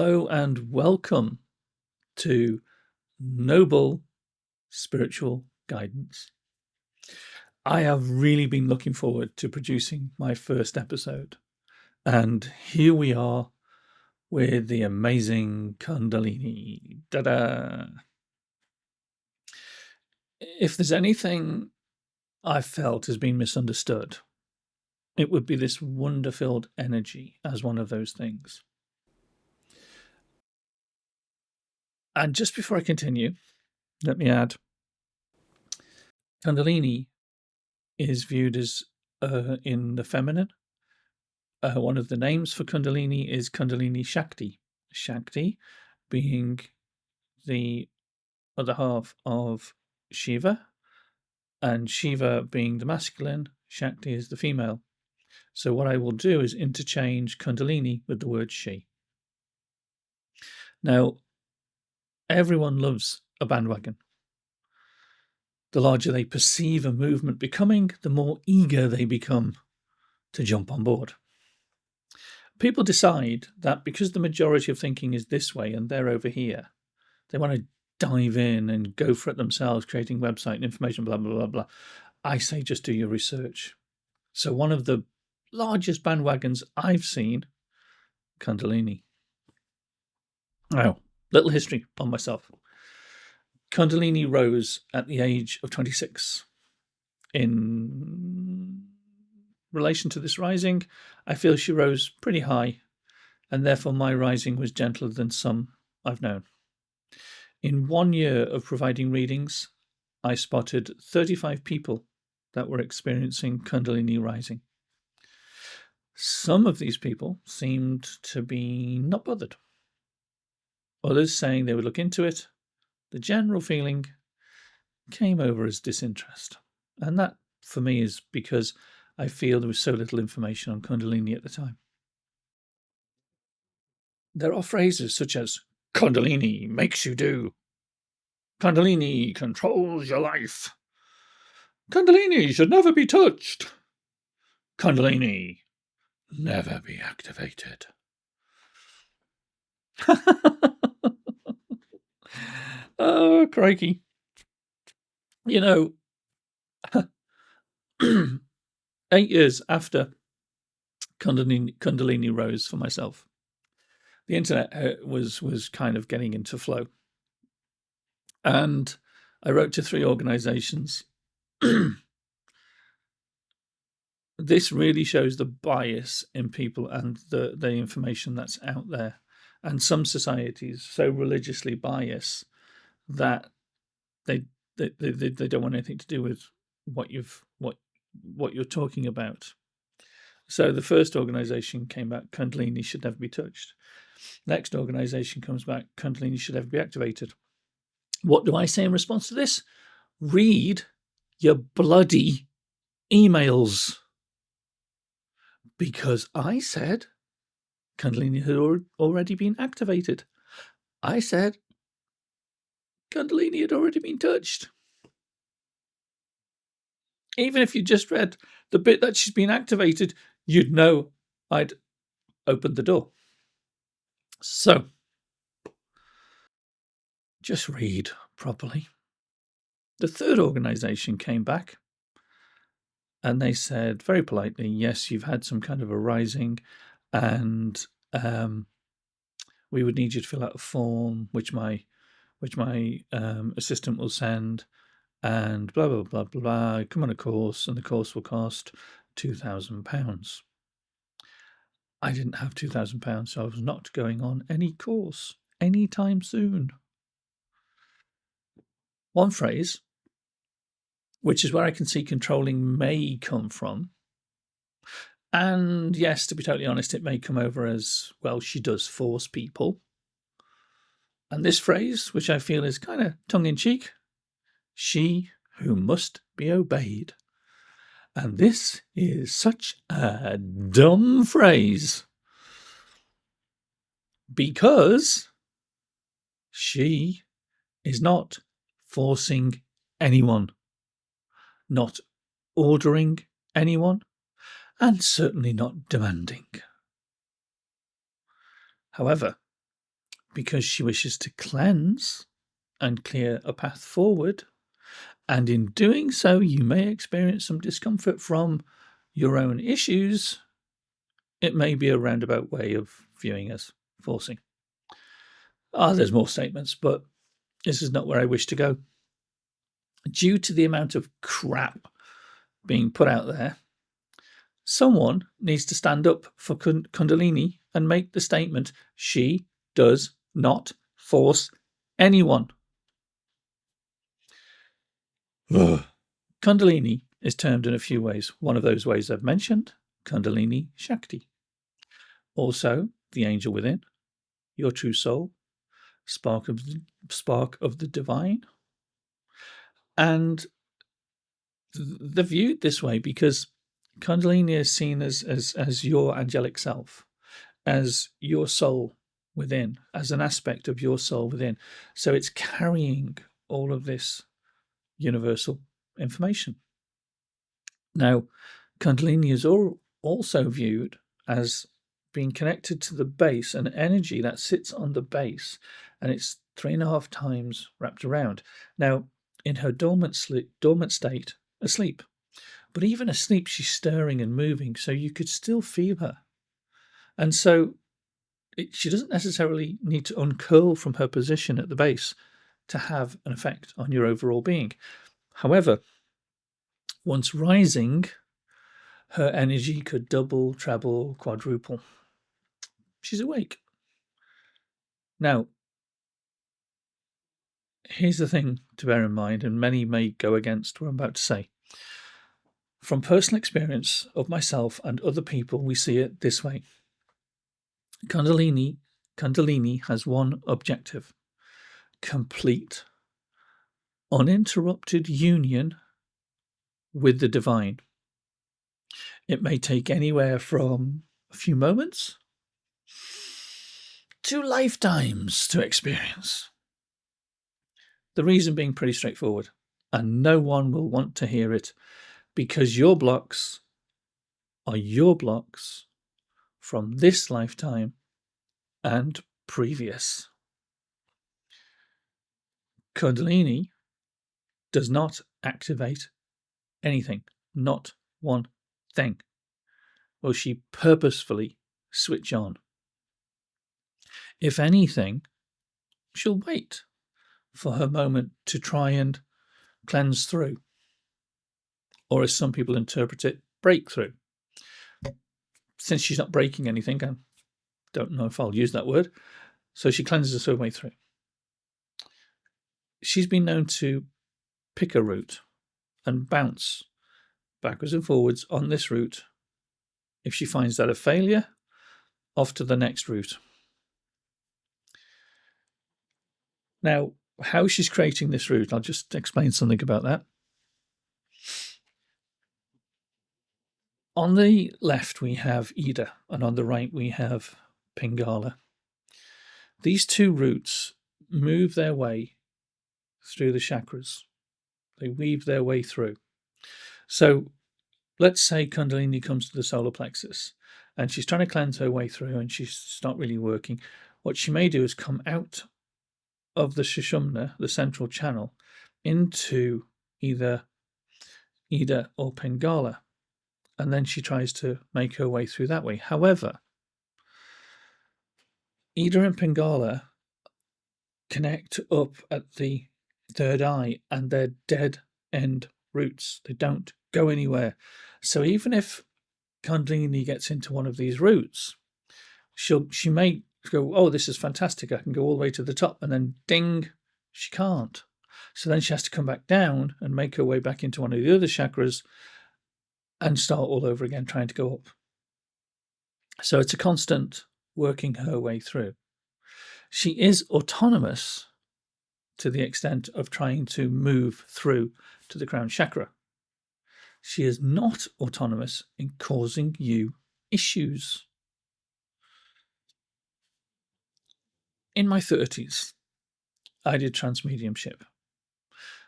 Hello and welcome to Noble Spiritual Guidance. I have really been looking forward to producing my first episode, and here we are with the amazing Kundalini. Ta-da! If there's anything I felt has been misunderstood, it would be this wonder-filled energy as one of those things. And just before I continue, let me add, Kundalini is viewed as in the feminine. One of the names for Kundalini is Kundalini Shakti. Shakti being the other half of Shiva, and Shiva being the masculine, Shakti is the female. So what I will do is interchange Kundalini with the word she. Now, everyone loves a bandwagon. The larger they perceive a movement becoming, the more eager they become to jump on board. People decide that because the majority of thinking is this way and they're over here, they want to dive in and go for it themselves, creating website and information, blah, blah, blah, blah. I say just do your research. So one of the largest bandwagons I've seen, Kundalini. Now, little history on myself. Kundalini rose at the age of 26. In relation to this rising, I feel she rose pretty high, and therefore my rising was gentler than some I've known. In 1 year of providing readings, I spotted 35 people that were experiencing Kundalini rising. Some of these people seemed to be not bothered. Others saying they would look into it. The general feeling came over as disinterest. And that, for me, is because I feel there was so little information on Kundalini at the time. There are phrases such as, Kundalini makes you do. Kundalini controls your life. Kundalini should never be touched. Kundalini never be activated. Oh, crikey. You know, 8 years after Kundalini rose for myself, the internet was kind of getting into flow. And I wrote to 3 organizations. This really shows the bias in people and the information that's out there. And some societies so religiously bias that they don't want anything to do with what you're talking about. So the first organization came back, Kundalini should never be touched. Next organization comes back, Kundalini should never be activated. What do I say in response to this? Read your bloody emails. Because I said Kundalini had already been activated. I said Kundalini had already been touched. Even if you just read the bit that she's been activated, you'd know I'd opened the door. So, just read properly. The third organization came back and they said very politely, yes, you've had some kind of a rising and we would need you to fill out a form, which my assistant will send, and blah, blah, blah, blah, blah. Come on a course, and the course will cost £2,000. I didn't have £2,000, so I was not going on any course anytime soon. One phrase, which is where I can see controlling may come from, and yes, to be totally honest, it may come over as, well, she does force people. And this phrase, which I feel is kind of tongue-in-cheek, she who must be obeyed. And this is such a dumb phrase. Because she is not forcing anyone, not ordering anyone, and certainly not demanding. However, because she wishes to cleanse and clear a path forward. And in doing so, you may experience some discomfort from your own issues. It may be a roundabout way of viewing as forcing. There's more statements, but this is not where I wish to go. Due to the amount of crap being put out there, someone needs to stand up for Kundalini and make the statement, she does not force anyone. Kundalini is termed in a few ways. One of those ways I've mentioned, Kundalini Shakti. Also, the angel within, your true soul, spark of the divine. And they're viewed this way because Kundalini is seen as your angelic self, as your soul within, as an aspect of your soul within. So it's carrying all of this universal information. Now, Kundalini is also viewed as being connected to the base, an energy that sits on the base, and it's 3.5 times wrapped around. Now, in her dormant state, asleep, but even asleep, she's stirring and moving, so you could still feel her. And so she doesn't necessarily need to uncurl from her position at the base to have an effect on your overall being. However, once rising, her energy could double, treble, quadruple. She's awake. Now, here's the thing to bear in mind, and many may go against what I'm about to say. From personal experience of myself and other people, we see it this way. Kundalini has one objective: complete, uninterrupted union with the divine. It may take anywhere from a few moments to lifetimes to experience. The reason being pretty straightforward, and no one will want to hear it, because your blocks are your blocks from this lifetime and previous. Kundalini does not activate anything, not one thing. Will she purposefully switch on? If anything, she'll wait for her moment to try and cleanse through, or as some people interpret it, break through. Since she's not breaking anything, I don't know if I'll use that word, so she cleanses her way through. She's been known to pick a route and bounce backwards and forwards on this route. If she finds that a failure, off to the next route. Now, how she's creating this route, I'll just explain something about that. On the left, we have Ida, and on the right, we have Pingala. These two routes move their way through the chakras. They weave their way through. So let's say Kundalini comes to the solar plexus and she's trying to cleanse her way through and she's not really working. What she may do is come out of the Sushumna, the central channel, into either Ida or Pingala. And then she tries to make her way through that way. However, Ida and Pingala connect up at the third eye and they're dead end routes. They don't go anywhere. So even if Kundalini gets into one of these routes, she may go, oh, this is fantastic, I can go all the way to the top, and then ding, she can't. So then she has to come back down and make her way back into one of the other chakras and start all over again, trying to go up. So it's a constant working her way through. She is autonomous to the extent of trying to move through to the crown chakra. She is not autonomous in causing you issues. In my 30s, I did transmediumship,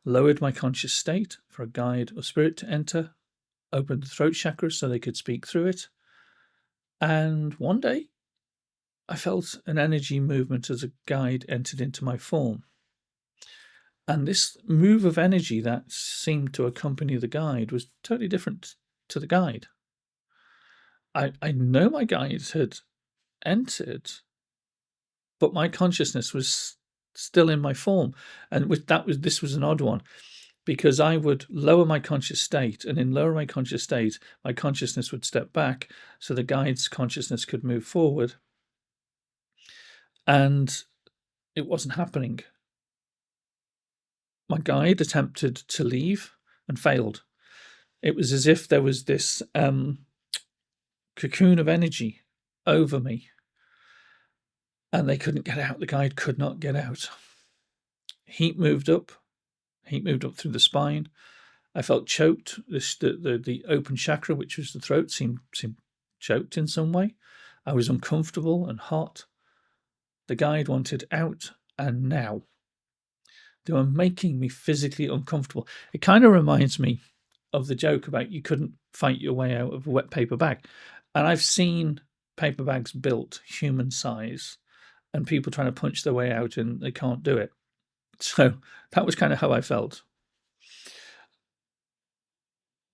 lowered my conscious state for a guide or spirit to enter, opened the throat chakra so they could speak through it, and one day I felt an energy movement as a guide entered into my form. And this move of energy that seemed to accompany the guide was totally different to the guide. I know my guide had entered, but my consciousness was still in my form. And this was an odd one, because I would lower my conscious state, and in lower my conscious state, my consciousness would step back so the guide's consciousness could move forward. And it wasn't happening. My guide attempted to leave and failed. It was as if there was this cocoon of energy over me, and they couldn't get out. The guide could not get out. Heat moved up through the spine. I felt choked. The open chakra, which was the throat, seemed choked in some way. I was uncomfortable and hot. The guide wanted out, and now. They were making me physically uncomfortable. It kind of reminds me of the joke about you couldn't fight your way out of a wet paper bag. And I've seen paper bags built human size and people trying to punch their way out and they can't do it. So that was kind of how I felt.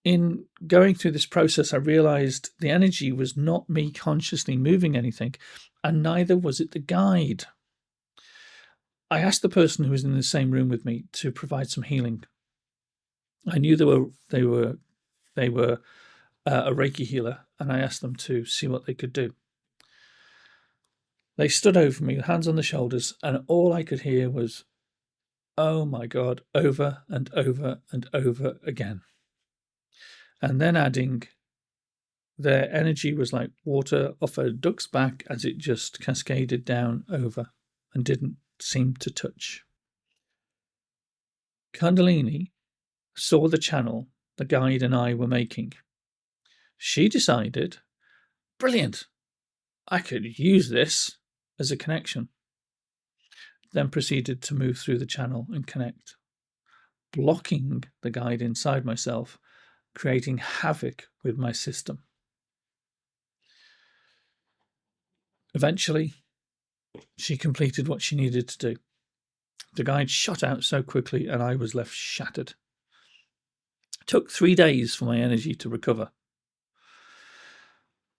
In going through this process, I realized the energy was not me consciously moving anything, and neither was it the guide. I asked the person who was in the same room with me to provide some healing. I knew they were a Reiki healer, and I asked them to see what they could do. They stood over me, hands on the shoulders, and all I could hear was, "Oh my God," over and over and over again. And then adding, their energy was like water off a duck's back as it just cascaded down over and didn't seem to touch. Kundalini saw the channel the guide and I were making. She decided, brilliant, I could use this as a connection. Then proceeded to move through the channel and connect, blocking the guide inside myself, creating havoc with my system. Eventually, she completed what she needed to do. The guide shot out so quickly and I was left shattered. It took 3 days for my energy to recover.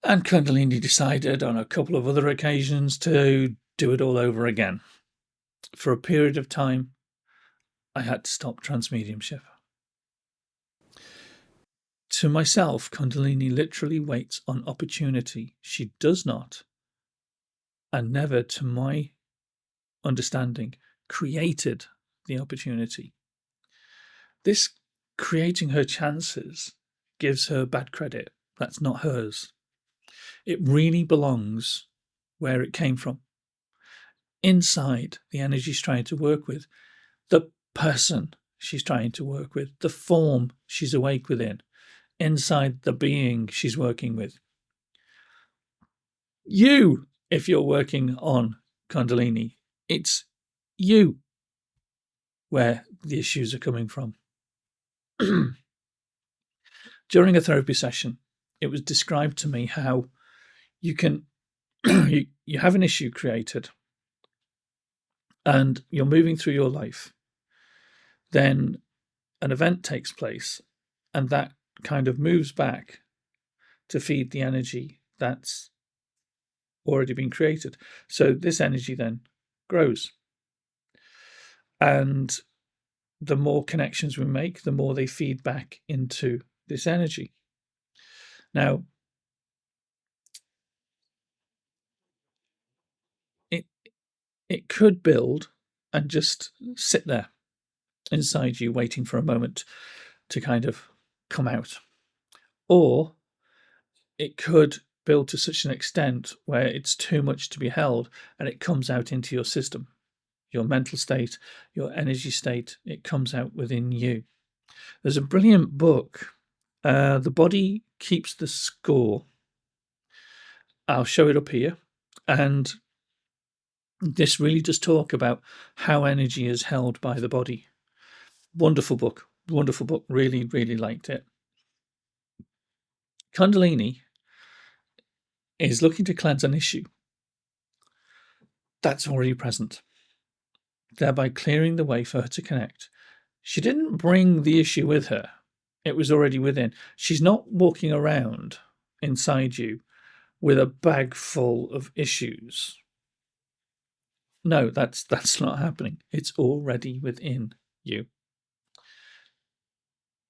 And Kundalini decided on a couple of other occasions to do it all over again. For a period of time, I had to stop transmediumship. To myself, Kundalini literally waits on opportunity. She does not, and never, to my understanding, created the opportunity. This creating her chances gives her bad credit. That's not hers. It really belongs where it came from. Inside the energy she's trying to work with, the person she's trying to work with, the form she's awake within, inside the being she's working with. You, if you're working on Kundalini, it's you where the issues are coming from. During a therapy session, it was described to me how you can you have an issue created and you're moving through your life. Then an event takes place and that kind of moves back to feed the energy that's already been created. So this energy then grows. And the more connections we make, the more they feed back into this energy. Now, it could build and just sit there inside you, waiting for a moment to kind of come out. Or it could build to such an extent where it's too much to be held and it comes out into your system, your mental state, your energy state. It comes out within you. There's a brilliant book, The Body Keeps the Score. I'll show it up here. And this really does talk about how energy is held by the body. Wonderful book. Really, really liked it. Kundalini is looking to cleanse an issue. That's already present, thereby clearing the way for her to connect. She didn't bring the issue with her. It was already within. She's not walking around inside you with a bag full of issues. No, that's not happening. It's already within you.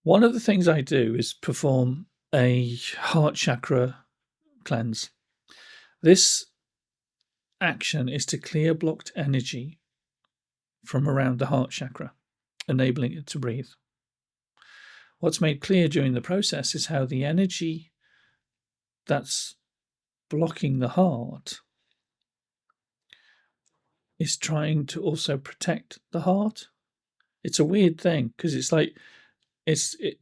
One of the things I do is perform a heart chakra cleanse. This action is to clear blocked energy from around the heart chakra, enabling it to breathe. What's made clear during the process is how the energy that's blocking the heart is trying to also protect the heart. It's a weird thing because it's like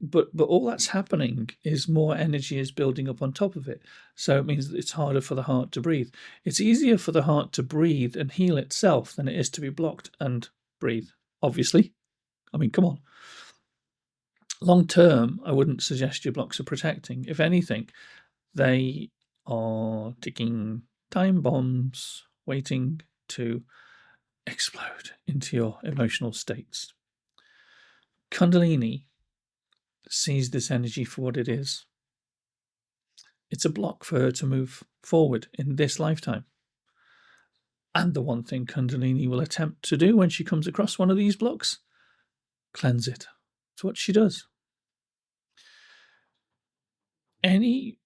but all that's happening is more energy is building up on top of it. So it means that it's harder for the heart to breathe. It's easier for the heart to breathe and heal itself than it is to be blocked and breathe, obviously. I mean, come on. Long term, I wouldn't suggest your blocks are protecting. If anything, they are ticking time bombs waiting to explode into your emotional states. Kundalini sees this energy for what it is. It's a block for her to move forward in this lifetime. And the one thing Kundalini will attempt to do when she comes across one of these blocks, cleanse it. It's what she does. Any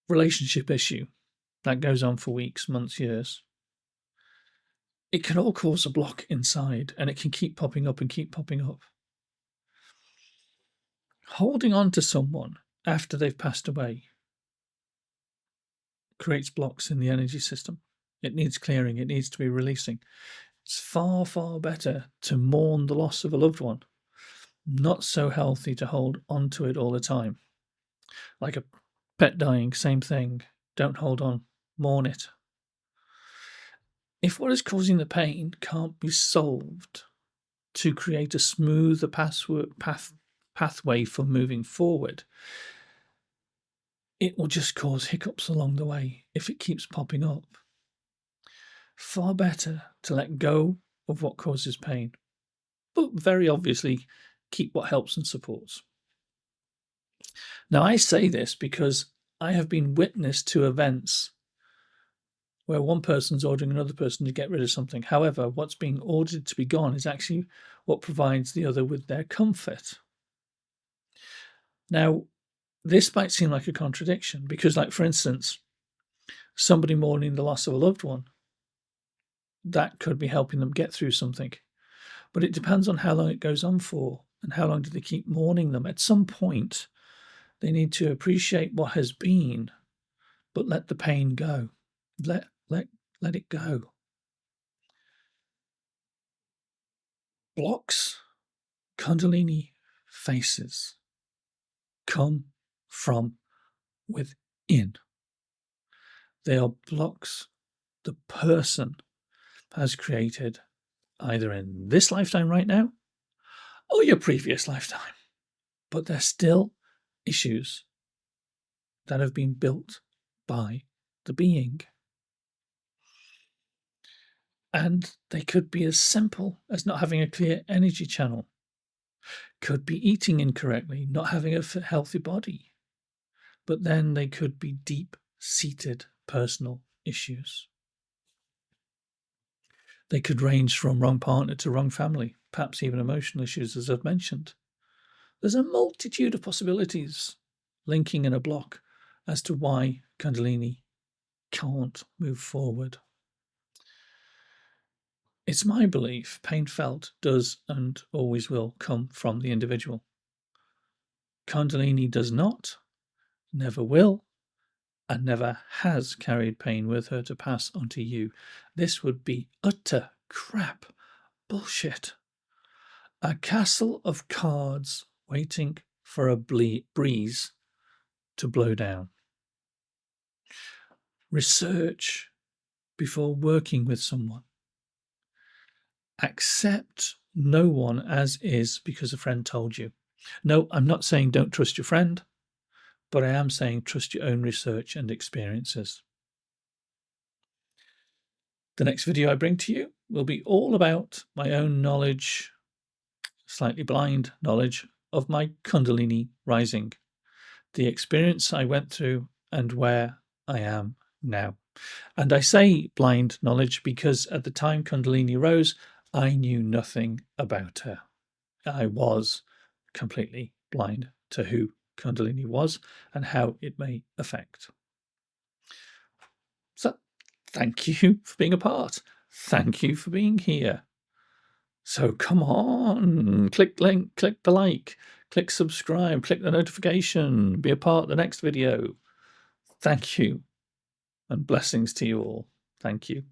relationship issue that goes on for weeks, months, years, it can all cause a block inside, and it can keep popping up and keep popping up. Holding on to someone after they've passed away creates blocks in the energy system. It needs clearing, it needs to be releasing. It's far, far better to mourn the loss of a loved one. Not so healthy to hold on to it all the time. Like a pet dying, same thing. Don't hold on, mourn it. If what is causing the pain can't be solved to create a smoother pathway for moving forward, it will just cause hiccups along the way if it keeps popping up. Far better to let go of what causes pain, but very obviously keep what helps and supports. Now, I say this because I have been witness to events where one person's ordering another person to get rid of something. However, what's being ordered to be gone is actually what provides the other with their comfort. Now, this might seem like a contradiction because, like, for instance, somebody mourning the loss of a loved one, that could be helping them get through something. But it depends on how long it goes on for and how long do they keep mourning them. At some point, they need to appreciate what has been, but let the pain go. Let it go. Blocks Kundalini faces come from within. They are blocks the person has created either in this lifetime right now or your previous lifetime. But they're still issues that have been built by the being. And they could be as simple as not having a clear energy channel, could be eating incorrectly, not having a healthy body. But then they could be deep-seated personal issues. They could range from wrong partner to wrong family, perhaps even emotional issues, as I've mentioned. There's a multitude of possibilities linking in a block as to why Kundalini can't move forward. It's my belief pain felt does and always will come from the individual. Kundalini does not, never will, and never has carried pain with her to pass on to you. This would be utter crap bullshit. A castle of cards waiting for a breeze to blow down. Research before working with someone. Accept no one as is because a friend told you. No, I'm not saying don't trust your friend, but I am saying trust your own research and experiences. The next video I bring to you will be all about my own knowledge, slightly blind knowledge, of my Kundalini rising, the experience I went through and where I am now. And I say blind knowledge because at the time Kundalini rose, I knew nothing about her. I was completely blind to who Kundalini was and how it may affect. So, thank you for being a part. Thank you for being here. So come on, click link, click the like, click subscribe, click the notification, be a part of the next video. Thank you, and blessings to you all. Thank you.